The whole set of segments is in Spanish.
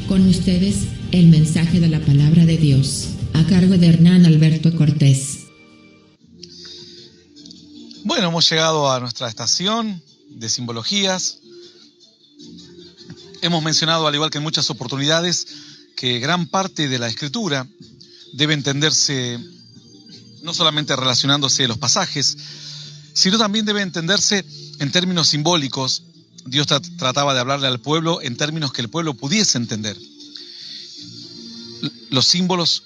Con ustedes, el mensaje de la palabra de Dios, a cargo de Hernán Alberto Cortés. Bueno, hemos llegado a nuestra estación de simbologías. Hemos mencionado, al igual que en muchas oportunidades, que gran parte de la Escritura debe entenderse no solamente relacionándose los pasajes, sino también debe entenderse en términos simbólicos. Dios trataba de hablarle al pueblo en términos que el pueblo pudiese entender. Los símbolos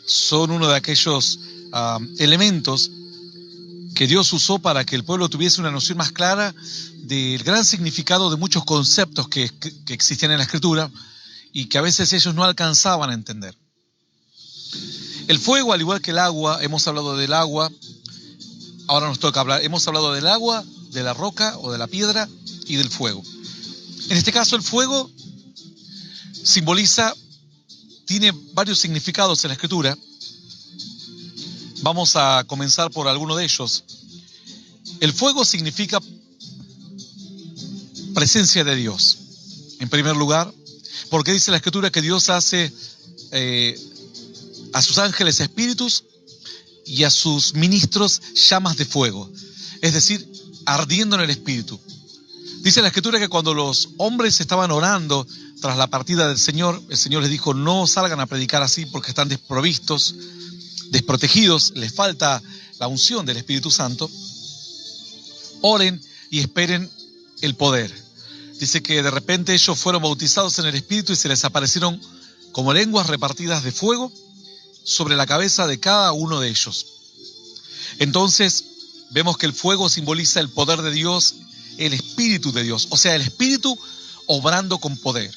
son uno de aquellos elementos que Dios usó para que el pueblo tuviese una noción más clara del gran significado de muchos conceptos que existían en la Escritura y que a veces ellos no alcanzaban a entender. El fuego, al igual que el agua, hemos hablado del agua, ahora nos toca hablar, hemos hablado del agua, de la roca o de la piedra y del fuego. En este caso, el fuego tiene varios significados en la Escritura. Vamos a comenzar por alguno de ellos. El fuego significa presencia de Dios. En primer lugar, porque dice la Escritura que Dios hace a sus ángeles espíritus y a sus ministros llamas de fuego, es decir, ardiendo en el espíritu. Dice la Escritura que cuando los hombres estaban orando tras la partida del Señor, el Señor les dijo: no salgan a predicar así porque están desprovistos, desprotegidos, les falta la unción del Espíritu Santo. Oren y esperen el poder. Dice que de repente ellos fueron bautizados en el Espíritu y se les aparecieron como lenguas repartidas de fuego sobre la cabeza de cada uno de ellos. Entonces vemos que el fuego simboliza el poder de Dios, el Espíritu de Dios, o sea, el Espíritu obrando con poder.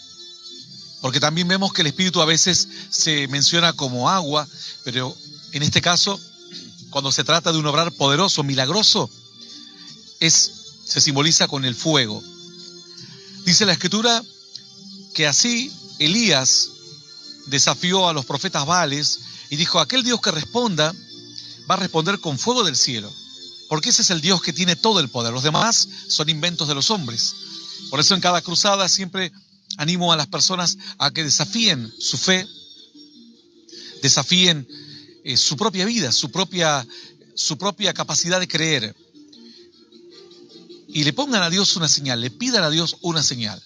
Porque también vemos que el Espíritu a veces se menciona como agua, pero en este caso, cuando se trata de un obrar poderoso, milagroso, se simboliza con el fuego. Dice la Escritura que así Elías desafió a los profetas Baales y dijo: aquel Dios que responda va a responder con fuego del cielo, porque ese es el Dios que tiene todo el poder. Los demás son inventos de los hombres. Por eso en cada cruzada siempre animo a las personas a que desafíen su fe, desafíen su propia vida, su propia capacidad de creer, y le pongan a Dios una señal, le pidan a Dios una señal.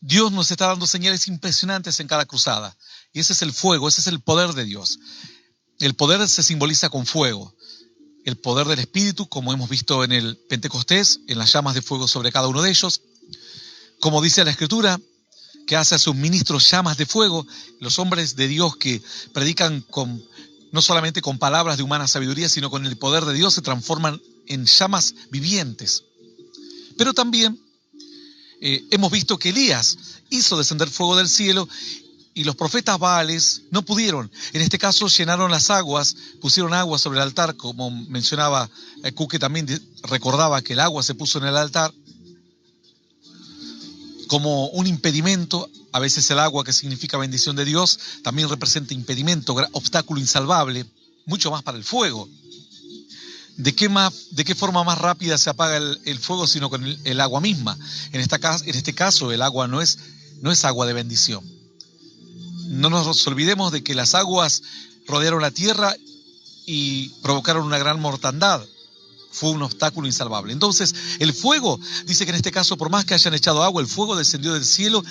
Dios nos está dando señales impresionantes en cada cruzada, y ese es el fuego, ese es el poder de Dios. El poder se simboliza con fuego, el poder del Espíritu, como hemos visto en el Pentecostés, en las llamas de fuego sobre cada uno de ellos. Como dice la Escritura, que hace a sus ministros llamas de fuego, los hombres de Dios que predican no solamente con palabras de humana sabiduría, sino con el poder de Dios, se transforman en llamas vivientes. Pero también hemos visto que Elías hizo descender fuego del cielo y los profetas Baales no pudieron. En este caso llenaron las aguas, pusieron agua sobre el altar, como mencionaba Cuque, también recordaba que el agua se puso en el altar como un impedimento. A veces el agua, que significa bendición de Dios, también representa impedimento, obstáculo insalvable, mucho más para el fuego. ¿De qué forma más rápida se apaga el fuego sino con el agua misma? En este caso el agua no es agua de bendición. No nos olvidemos de que las aguas rodearon la tierra y provocaron una gran mortandad. Fue un obstáculo insalvable. Entonces el fuego, dice que en este caso, por más que hayan echado agua, el fuego descendió del cielo,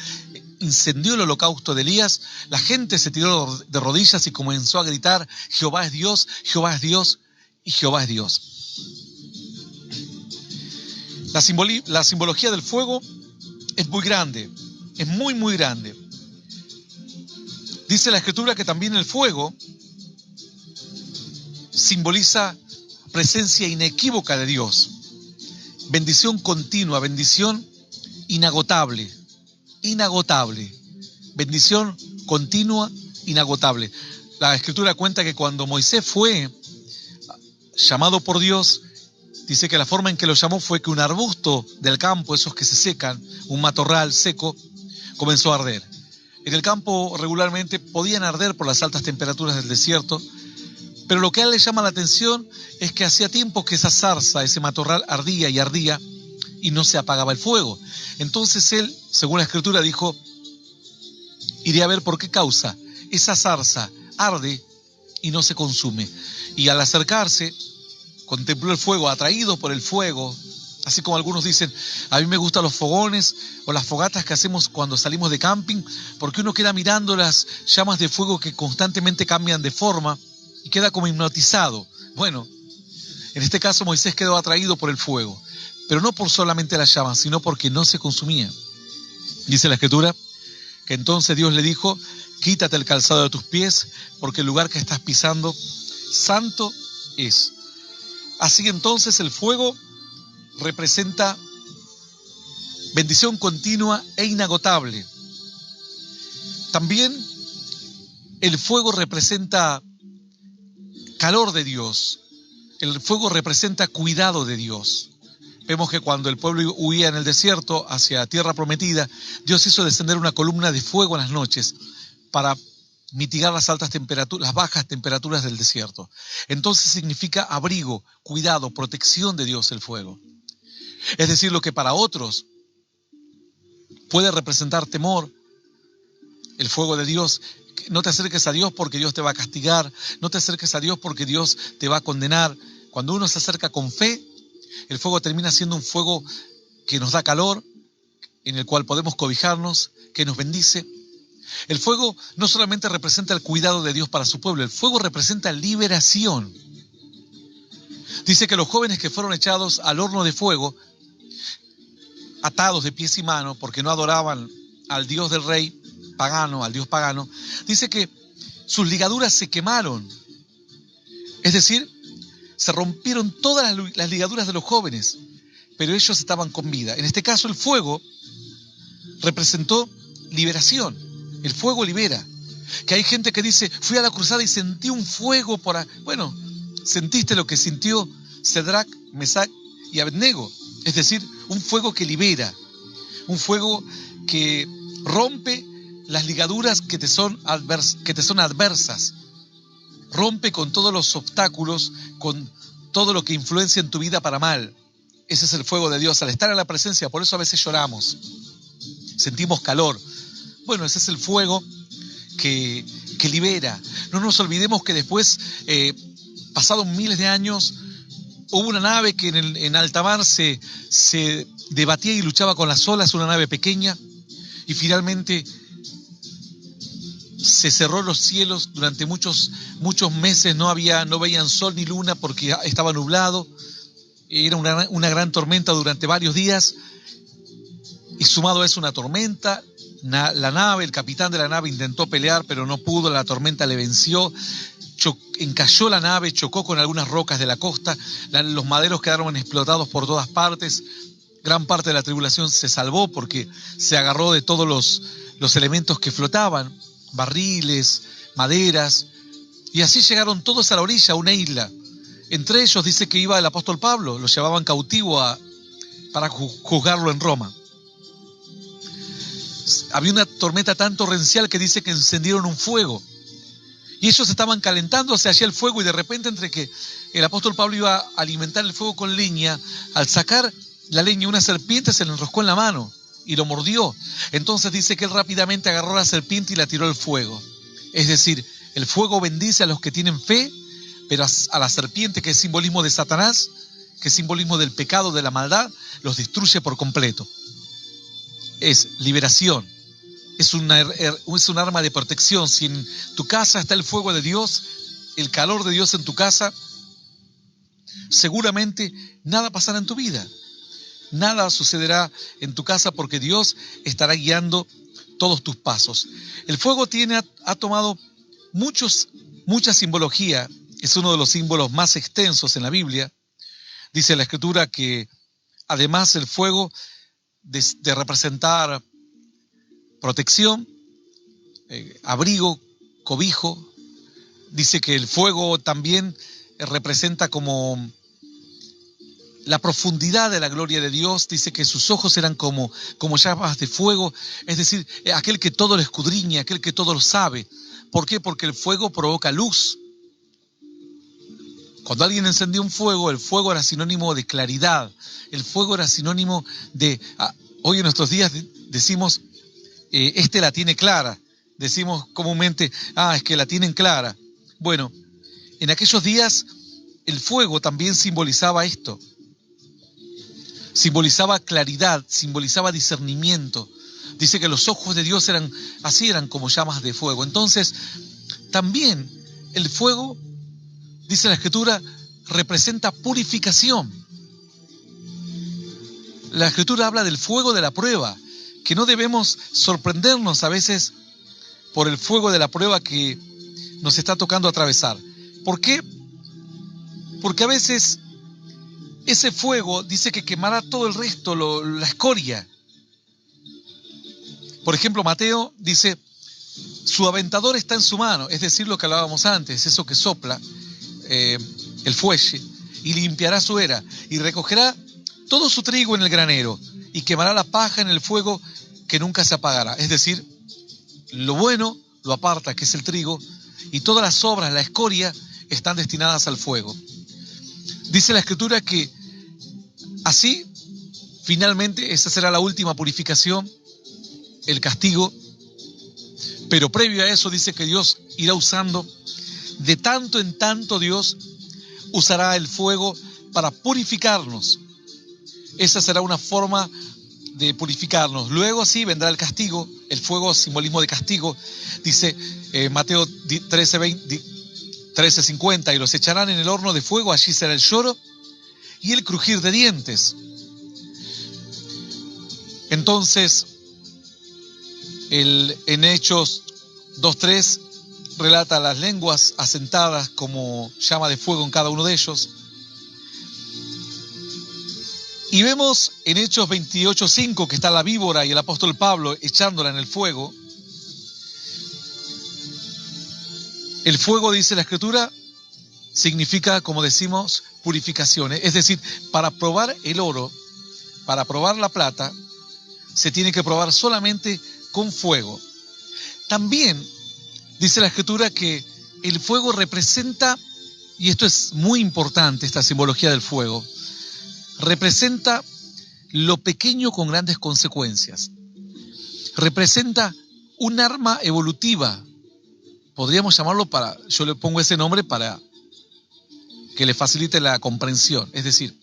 incendió el holocausto de Elías. La gente se tiró de rodillas y comenzó a gritar: Jehová es Dios, Jehová es Dios y Jehová es Dios. La simbología del fuego es muy grande, es muy, muy grande. Dice la Escritura que también el fuego simboliza presencia inequívoca de Dios, bendición continua, bendición inagotable, bendición continua, inagotable. La Escritura cuenta que cuando Moisés fue llamado por Dios, dice que la forma en que lo llamó fue que un arbusto del campo, esos que se secan, un matorral seco, comenzó a arder. En el campo regularmente podían arder por las altas temperaturas del desierto, pero lo que a él le llama la atención es que hacía tiempo que esa zarza, ese matorral ardía y no se apagaba el fuego. Entonces él, según la Escritura, dijo: Iré a ver por qué causa esa zarza arde y no se consume. Y al acercarse, contempló el fuego, atraído por el fuego. Así como algunos dicen, a mí me gustan los fogones o las fogatas que hacemos cuando salimos de camping, porque uno queda mirando las llamas de fuego que constantemente cambian de forma y queda como hipnotizado. Bueno, en este caso Moisés quedó atraído por el fuego, pero no por solamente las llamas, sino porque no se consumía. Dice la Escritura que entonces Dios le dijo, quítate el calzado de tus pies, porque el lugar que estás pisando santo es. Así entonces el fuego representa bendición continua e inagotable. También el fuego representa calor de Dios. El fuego representa cuidado de Dios. Vemos que cuando el pueblo huía en el desierto hacia tierra prometida, Dios hizo descender una columna de fuego en las noches para mitigar las altas temperaturas, las bajas temperaturas del desierto. Entonces significa abrigo, cuidado, protección de Dios el fuego. Es decir, lo que para otros puede representar temor, el fuego de Dios. No te acerques a Dios porque Dios te va a castigar, no te acerques a Dios porque Dios te va a condenar. Cuando uno se acerca con fe, el fuego termina siendo un fuego que nos da calor, en el cual podemos cobijarnos, que nos bendice. El fuego no solamente representa el cuidado de Dios para su pueblo, el fuego representa liberación. Dice que los jóvenes que fueron echados al horno de fuego, atados de pies y manos, porque no adoraban al Dios del rey pagano, al Dios pagano, dice que sus ligaduras se quemaron. Es decir, se rompieron todas las ligaduras de los jóvenes, pero ellos estaban con vida. En este caso, el fuego representó liberación. El fuego libera. Que hay gente que dice, fui a la cruzada y sentí un fuego por ahí. Bueno, sentiste lo que sintió Sadrach, Mesach y Abednego. Es decir, un fuego que libera. Un fuego que rompe las ligaduras que te son adversas. Rompe con todos los obstáculos, con todo lo que influencia en tu vida para mal. Ese es el fuego de Dios. Al estar en la presencia, por eso a veces lloramos. Sentimos calor. Bueno, ese es el fuego que libera. No nos olvidemos que después, pasados miles de años, hubo una nave que en alta mar se debatía y luchaba con las olas, una nave pequeña, y finalmente se cerró los cielos durante muchos meses, no veían sol ni luna porque estaba nublado, era una gran tormenta durante varios días, y sumado a eso una tormenta, el capitán de la nave intentó pelear, pero no pudo, la tormenta le venció, encalló la nave, chocó con algunas rocas de la costa, los maderos quedaron explotados por todas partes, gran parte de la tribulación se salvó porque se agarró de todos los elementos que flotaban, barriles, maderas, y así llegaron todos a la orilla, a una isla. Entre ellos dice que iba el apóstol Pablo, lo llevaban cautivo para juzgarlo en Roma. Había una tormenta tan torrencial que dice que encendieron un fuego. Y ellos estaban calentándose allá el fuego y de repente entre que el apóstol Pablo iba a alimentar el fuego con leña, al sacar la leña una serpiente se le enroscó en la mano y lo mordió. Entonces dice que él rápidamente agarró la serpiente y la tiró al fuego. Es decir, el fuego bendice a los que tienen fe, pero a la serpiente, que es simbolismo de Satanás, que es simbolismo del pecado, de la maldad, los destruye por completo. Es liberación. Es un arma de protección. Si en tu casa está el fuego de Dios, el calor de Dios en tu casa, seguramente nada pasará en tu vida. Nada sucederá en tu casa porque Dios estará guiando todos tus pasos. El fuego ha tomado mucha simbología. Es uno de los símbolos más extensos en la Biblia. Dice la Escritura que además el fuego de representar protección, abrigo, cobijo, dice que el fuego también representa como la profundidad de la gloria de Dios. Dice que sus ojos eran como llamas de fuego, es decir, aquel que todo lo escudriña, aquel que todo lo sabe. ¿Por qué? Porque el fuego provoca luz. Cuando alguien encendía un fuego, el fuego era sinónimo de claridad, el fuego era sinónimo de... hoy en nuestros días decimos, la tiene clara, decimos comúnmente, es que la tienen clara. Bueno, en aquellos días el fuego también simbolizaba esto. Simbolizaba claridad, simbolizaba discernimiento. Dice que los ojos de Dios eran como llamas de fuego. Entonces, también el fuego, dice la Escritura, representa purificación. La Escritura habla del fuego de la prueba, que no debemos sorprendernos a veces por el fuego de la prueba que nos está tocando atravesar. ¿Por qué? Porque a veces ese fuego dice que quemará todo el resto, la escoria. Por ejemplo, Mateo dice, su aventador está en su mano, es decir, lo que hablábamos antes, eso que sopla el fuelle, y limpiará su era, y recogerá todo su trigo en el granero, y quemará la paja en el fuego que nunca se apagará. Es decir, lo bueno lo aparta, que es el trigo, y todas las sobras, la escoria, están destinadas al fuego. Dice la Escritura que así, finalmente, esa será la última purificación, el castigo, pero previo a eso dice que Dios irá usando, de tanto en tanto Dios usará el fuego para purificarnos. Esa será una forma de purificarnos. Luego sí vendrá el castigo, el fuego simbolismo de castigo. Dice Mateo 13:50, y los echarán en el horno de fuego, allí será el lloro y el crujir de dientes. Entonces, en Hechos 2:3 relata las lenguas asentadas como llama de fuego en cada uno de ellos. Y vemos en Hechos 28:5 que está la víbora y el apóstol Pablo echándola en el fuego. El fuego, dice la Escritura, significa, como decimos, purificación. Es decir, para probar el oro, para probar la plata, se tiene que probar solamente con fuego. También dice la Escritura que el fuego representa, y esto es muy importante, esta simbología del fuego, representa lo pequeño con grandes consecuencias. Representa un arma evolutiva. Podríamos llamarlo yo le pongo ese nombre para que le facilite la comprensión. Es decir,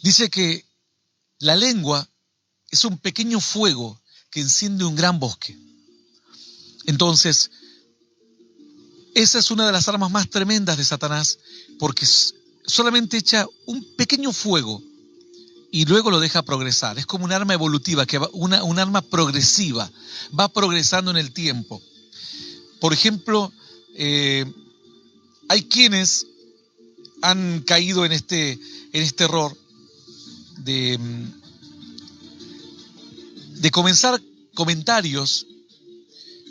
dice que la lengua es un pequeño fuego que enciende un gran bosque. Entonces, esa es una de las armas más tremendas de Satanás, porque solamente echa un pequeño fuego y luego lo deja progresar. Es como un arma evolutiva, un arma progresiva, va progresando en el tiempo. Por ejemplo, hay quienes han caído en este error de comenzar comentarios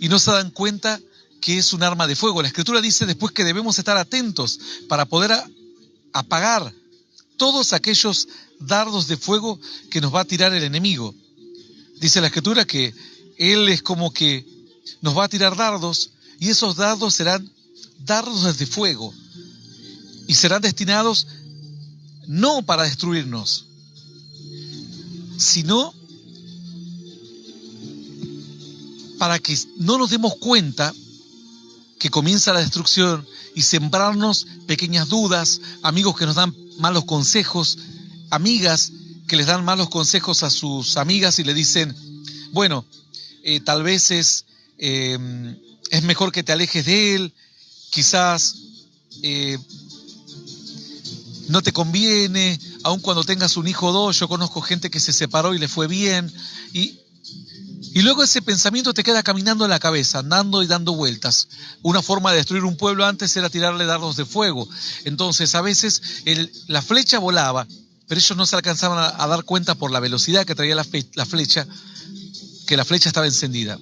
y no se dan cuenta que es un arma de fuego. La Escritura dice después que debemos estar atentos para poder apagar todos aquellos dardos de fuego que nos va a tirar el enemigo. Dice la Escritura que Él es como que nos va a tirar dardos, y esos dardos serán dardos de fuego y serán destinados no para destruirnos, sino para que no nos demos cuenta que comienza la destrucción y sembrarnos pequeñas dudas, amigos que nos dan malos consejos, amigas que les dan malos consejos a sus amigas y le dicen, bueno, tal vez es mejor que te alejes de él, quizás no te conviene, aun cuando tengas un hijo o dos. Yo conozco gente que se separó y le fue bien, y luego ese pensamiento te queda caminando en la cabeza, andando y dando vueltas. Una forma de destruir un pueblo antes era tirarle dardos de fuego. Entonces a veces la flecha volaba, pero ellos no se alcanzaban a dar cuenta por la velocidad que traía la flecha, que la flecha estaba encendida.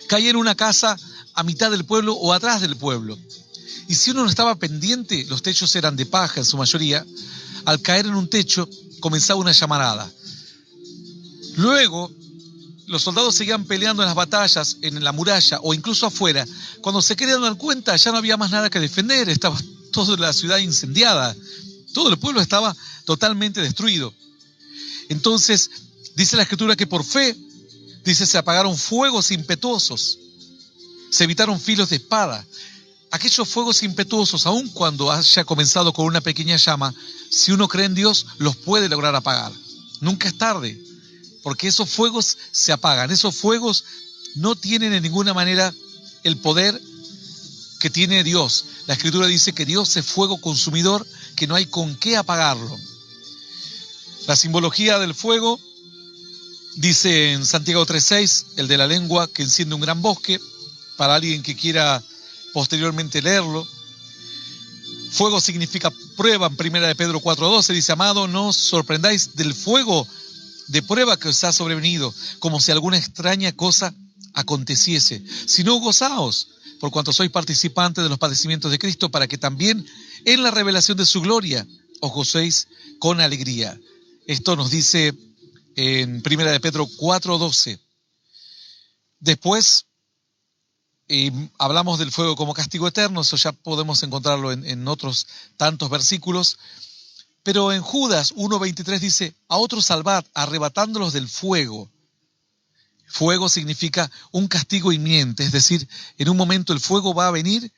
Caía en una casa a mitad del pueblo o atrás del pueblo. Y si uno no estaba pendiente, los techos eran de paja en su mayoría, al caer en un techo comenzaba una llamarada. Luego, los soldados seguían peleando en las batallas, en la muralla o incluso afuera. Cuando se querían dar cuenta, ya no había más nada que defender, estaba toda la ciudad incendiada, todo el pueblo estaba totalmente destruido. Entonces, dice la Escritura que por fe Dice, se apagaron fuegos impetuosos, se evitaron filos de espada. Aquellos fuegos impetuosos, aun cuando haya comenzado con una pequeña llama, si uno cree en Dios, los puede lograr apagar. Nunca es tarde, porque esos fuegos se apagan. Esos fuegos no tienen en ninguna manera el poder que tiene Dios. La Escritura dice que Dios es fuego consumidor, que no hay con qué apagarlo. La simbología del fuego, dice en Santiago 3:6, el de la lengua que enciende un gran bosque, para alguien que quiera posteriormente leerlo. Fuego significa prueba, en 1 de Pedro 4:12 dice, amado, no os sorprendáis del fuego de prueba que os ha sobrevenido, como si alguna extraña cosa aconteciese, sino gozaos, por cuanto sois participantes de los padecimientos de Cristo, para que también en la revelación de su gloria os gocéis con alegría. Esto nos dice en 1 de Pedro 4:12. Después hablamos del fuego como castigo eterno, eso ya podemos encontrarlo en otros tantos versículos. Pero en Judas 1:23 dice, a otros salvad, arrebatándolos del fuego. Fuego significa un castigo inminente, es decir, en un momento el fuego va a venir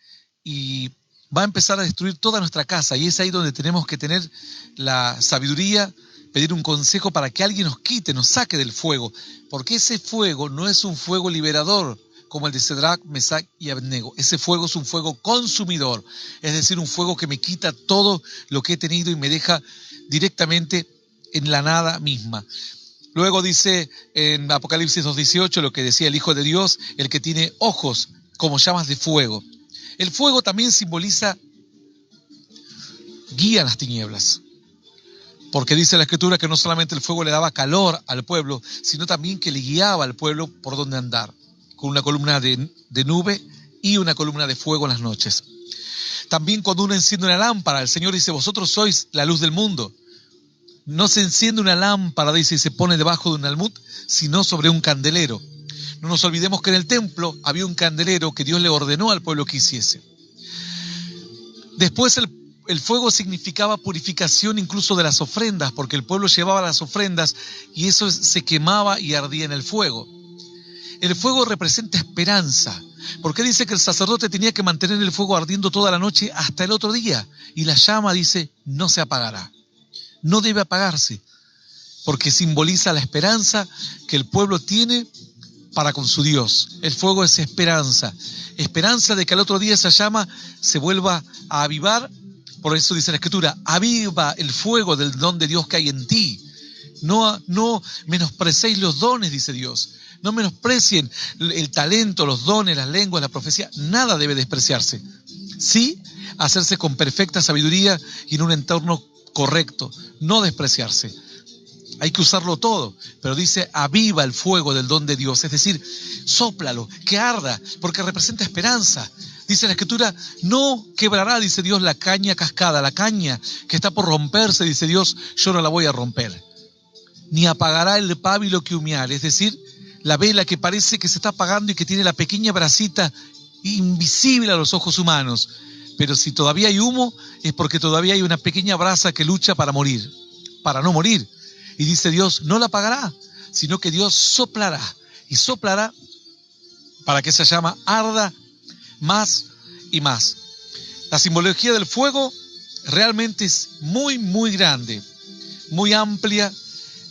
y va a empezar a destruir toda nuestra casa, y es ahí donde tenemos que tener la sabiduría, pedir un consejo para que alguien nos quite, nos saque del fuego, porque ese fuego no es un fuego liberador como el de Sadrach, Mesach y Abednego. Ese fuego es un fuego consumidor, es decir, un fuego que me quita todo lo que he tenido y me deja directamente en la nada misma. Luego dice en Apocalipsis 2:18 lo que decía el Hijo de Dios, el que tiene ojos como llamas de fuego. El fuego también simboliza guía en las tinieblas, porque dice la Escritura que no solamente el fuego le daba calor al pueblo, sino también que le guiaba al pueblo por donde andar, con una columna de nube y una columna de fuego en las noches. También cuando uno enciende una lámpara, el Señor dice, vosotros sois la luz del mundo. No se enciende una lámpara, dice, y se pone debajo de un almud, sino sobre un candelero. No nos olvidemos que en el templo había un candelero que Dios le ordenó al pueblo que hiciese. Después el fuego significaba purificación incluso de las ofrendas, porque el pueblo llevaba las ofrendas y eso se quemaba y ardía en el fuego. El fuego representa esperanza, porque dice que el sacerdote tenía que mantener el fuego ardiendo toda la noche hasta el otro día, y la llama, dice, no se apagará. No debe apagarse, porque simboliza la esperanza que el pueblo tiene para con su Dios. El fuego es esperanza, esperanza de que al otro día esa llama se vuelva a avivar. Por eso dice la Escritura, aviva el fuego del don de Dios que hay en ti. No menosprecéis los dones, dice Dios. No menosprecien el talento, los dones, las lenguas, la profecía. Nada debe despreciarse. Sí, hacerse con perfecta sabiduría y en un entorno correcto, no despreciarse. Hay que usarlo todo, pero dice, aviva el fuego del don de Dios, es decir, sóplalo, que arda, porque representa esperanza. Dice la Escritura, no quebrará, dice Dios, la caña cascada, la caña que está por romperse, dice Dios, yo no la voy a romper. Ni apagará el pábilo que humeare, es decir, la vela que parece que se está apagando y que tiene la pequeña brasita invisible a los ojos humanos. Pero si todavía hay humo, es porque todavía hay una pequeña brasa que lucha para morir, para no morir. Y dice Dios, no la apagará, sino que Dios soplará, y soplará para que esa llama arda más y más. La simbología del fuego realmente es muy, muy grande, muy amplia.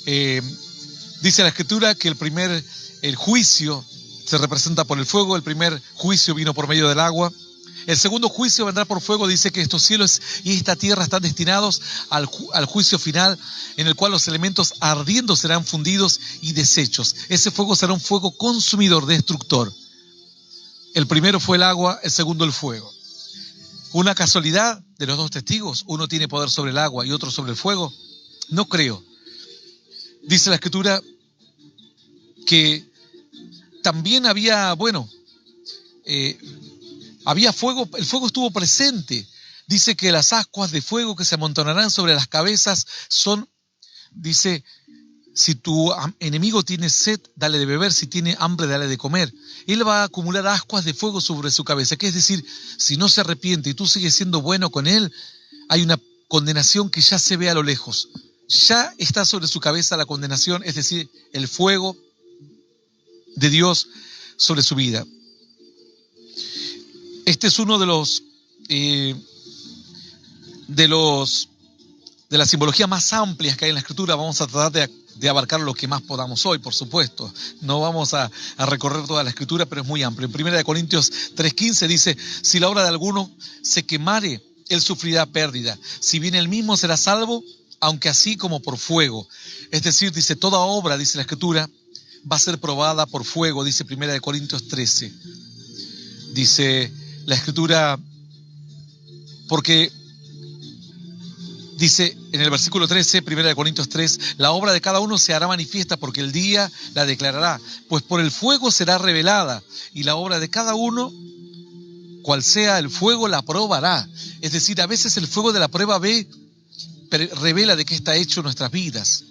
Dice la Escritura que el juicio se representa por el fuego, el primer juicio vino por medio del agua. El segundo juicio vendrá por fuego, dice que estos cielos y esta tierra están destinados al juicio final, en el cual los elementos ardiendo serán fundidos y deshechos. Ese fuego será un fuego consumidor, destructor. El primero fue el agua, el segundo el fuego. ¿Una casualidad de los dos testigos? Uno tiene poder sobre el agua y otro sobre el fuego. No creo. Dice la Escritura que también había fuego, el fuego estuvo presente. Dice que las ascuas de fuego que se amontonarán sobre las cabezas son, dice, si tu enemigo tiene sed, dale de beber, si tiene hambre, dale de comer. Él va a acumular ascuas de fuego sobre su cabeza, que es decir, si no se arrepiente y tú sigues siendo bueno con él, hay una condenación que ya se ve a lo lejos. Ya está sobre su cabeza la condenación, es decir, el fuego de Dios sobre su vida. Este es uno de las simbologías más amplias que hay en la Escritura. Vamos a tratar de abarcar lo que más podamos hoy, por supuesto. No vamos a recorrer toda la Escritura, pero es muy amplio. En 1 Corintios 3:15 dice: si la obra de alguno se quemare, él sufrirá pérdida. Si bien él mismo será salvo, aunque así como por fuego. Es decir, dice, toda obra, dice la Escritura, va a ser probada por fuego, dice 1 Corintios 13. Dice la Escritura, porque dice en el versículo 13, 1 Corintios 3, la obra de cada uno se hará manifiesta porque el día la declarará, pues por el fuego será revelada, y la obra de cada uno, cual sea el fuego, la probará. Es decir, a veces el fuego de la prueba revela de qué está hecho nuestras vidas.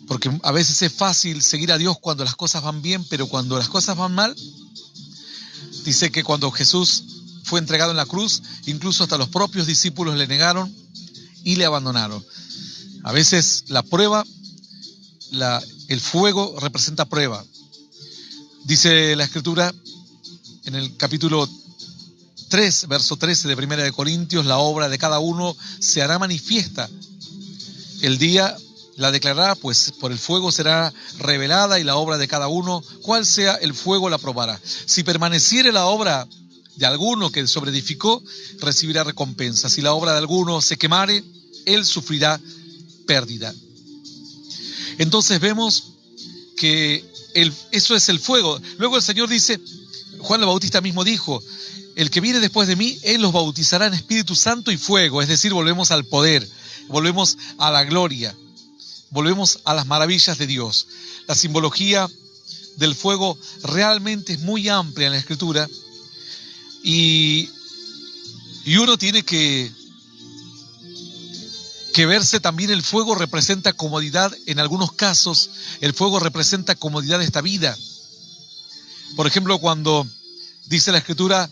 Porque a veces es fácil seguir a Dios cuando las cosas van bien, pero cuando las cosas van mal, dice que cuando Jesús fue entregado en la cruz, incluso hasta los propios discípulos le negaron y le abandonaron. A veces la prueba, el fuego representa prueba. Dice la Escritura en el capítulo 3, verso 13 de 1 Corintios, la obra de cada uno se hará manifiesta. El día la declarará, pues por el fuego será revelada, y la obra de cada uno, cual sea el fuego, la probará. Si permaneciere la obra de alguno que sobreedificó, recibirá recompensa. Si la obra de alguno se quemare, él sufrirá pérdida. Entonces vemos que eso es el fuego. Luego el Señor dice, Juan el Bautista mismo dijo, el que viene después de mí, él los bautizará en Espíritu Santo y fuego. Es decir, volvemos al poder, volvemos a la gloria, volvemos a las maravillas de Dios. La simbología del fuego realmente es muy amplia en la Escritura, y uno tiene que verse también. El fuego representa comodidad. En algunos casos el fuego representa comodidad de esta vida. Por ejemplo, cuando dice la Escritura,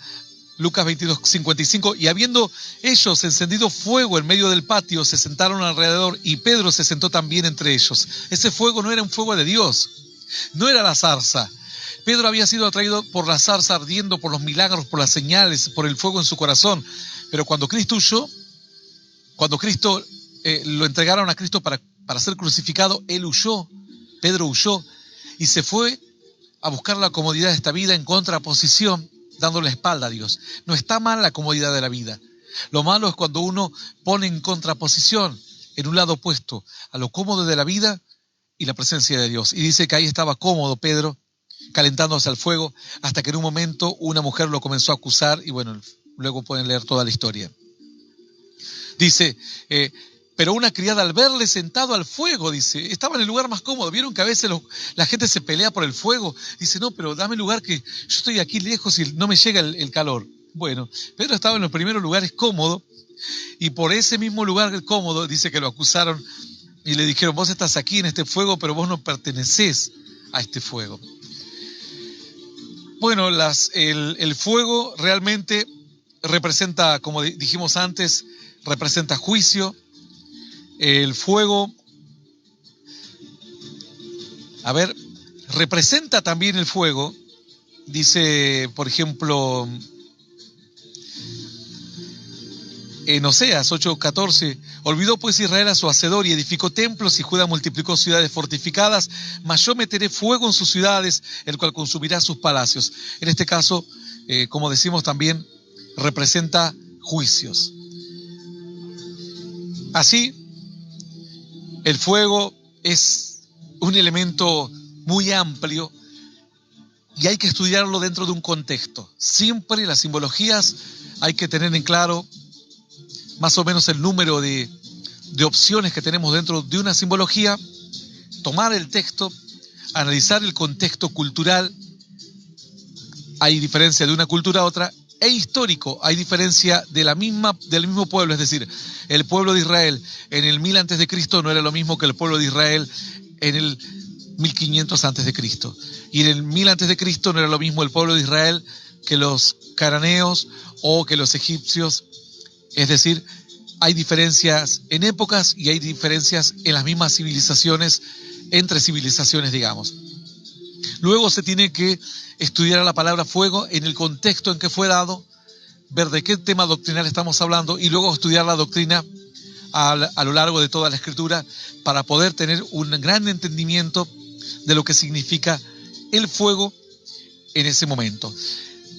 Lucas 22:55, y habiendo ellos encendido fuego en medio del patio, se sentaron alrededor, y Pedro se sentó también entre ellos. Ese fuego no era un fuego de Dios, no era la zarza. Pedro había sido atraído por la zarza ardiendo, por los milagros, por las señales, por el fuego en su corazón. Pero cuando Cristo huyó, cuando lo entregaron a Cristo para ser crucificado, él huyó, Pedro huyó, y se fue a buscar la comodidad de esta vida en contraposición, dándole la espalda a Dios. No está mal la comodidad de la vida. Lo malo es cuando uno pone en contraposición, en un lado opuesto, a lo cómodo de la vida y la presencia de Dios. Y dice que ahí estaba cómodo Pedro, calentándose al fuego, hasta que en un momento una mujer lo comenzó a acusar, y bueno, luego pueden leer toda la historia. Dice, pero una criada, al verle sentado al fuego, dice, estaba en el lugar más cómodo. Vieron que a veces la gente se pelea por el fuego. Dice, no, pero dame lugar, que yo estoy aquí lejos y no me llega el calor. Bueno, Pedro estaba en los primeros lugares cómodos, y por ese mismo lugar cómodo dice que lo acusaron y le dijeron, vos estás aquí en este fuego, pero vos no pertenecés a este fuego. Bueno, el fuego realmente representa, como dijimos antes, representa juicio. El fuego, representa también el fuego. Dice, por ejemplo, en Oseas 8:14, olvidó pues Israel a su hacedor y edificó templos, y Judá multiplicó ciudades fortificadas, mas yo meteré fuego en sus ciudades, el cual consumirá sus palacios. En este caso, como decimos también, representa juicios. Así, el fuego es un elemento muy amplio y hay que estudiarlo dentro de un contexto. Siempre las simbologías hay que tener en claro más o menos el número de opciones que tenemos dentro de una simbología, tomar el texto, analizar el contexto cultural. Hay diferencia de una cultura a otra, e histórico, hay diferencia del mismo pueblo. Es decir, el pueblo de Israel en el 1000 a.C. no era lo mismo que el pueblo de Israel en el 1500 a.C. Y en el 1000 a.C. no era lo mismo el pueblo de Israel que los cananeos o que los egipcios. Es decir, hay diferencias en épocas y hay diferencias en las mismas civilizaciones, entre civilizaciones, digamos. Luego se tiene que estudiar la palabra fuego en el contexto en que fue dado, ver de qué tema doctrinal estamos hablando y luego estudiar la doctrina a lo largo de toda la Escritura para poder tener un gran entendimiento de lo que significa el fuego en ese momento.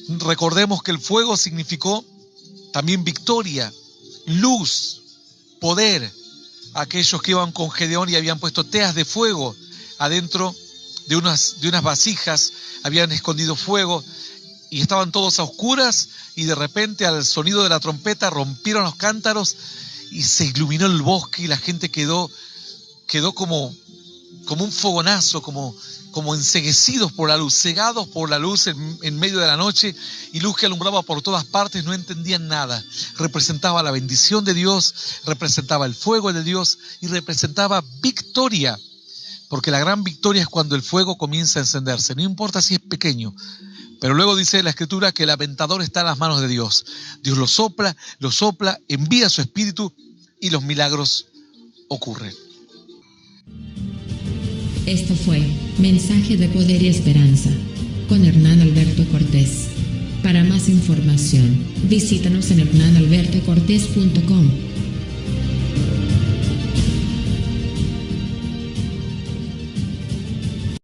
Recordemos que el fuego significó también victoria, luz, poder. Aquellos que iban con Gedeón y habían puesto teas de fuego adentro de unas vasijas, habían escondido fuego y estaban todos a oscuras y de repente al sonido de la trompeta rompieron los cántaros y se iluminó el bosque y la gente quedó como un fogonazo, como enceguecidos por la luz, cegados por la luz en medio de la noche, y luz que alumbraba por todas partes, no entendían nada. Representaba la bendición de Dios, representaba el fuego de Dios y representaba victoria, porque la gran victoria es cuando el fuego comienza a encenderse, no importa si es pequeño. Pero luego dice la Escritura que el aventador está en las manos de Dios. Dios lo sopla, envía su espíritu y los milagros ocurren. Esto fue Mensaje de Poder y Esperanza con Hernán Alberto Cortés. Para más información, visítanos en hernanalbertocortés.com